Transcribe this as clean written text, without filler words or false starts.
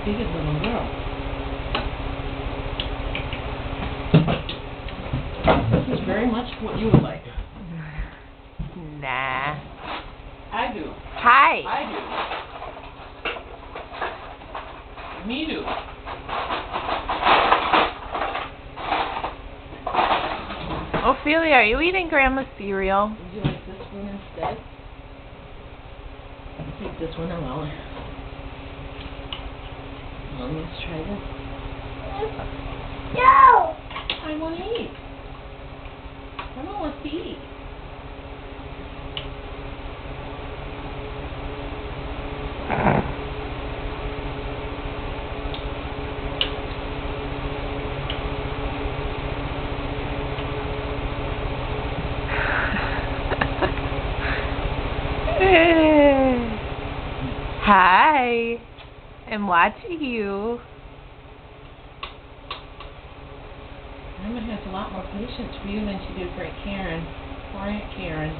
big as a little girl. This is very much what you would like. Nah. I do. Hi. I do. Me do. Ophelia, are you eating Grandma's cereal? Would you like this one instead? Take this one along. Let me just try this. No! I want to eat. Grandma wants to eat. Hi. I'm watching you. Grandma has a lot more patience for you than she did for Aunt Karen. Poor Aunt Karen.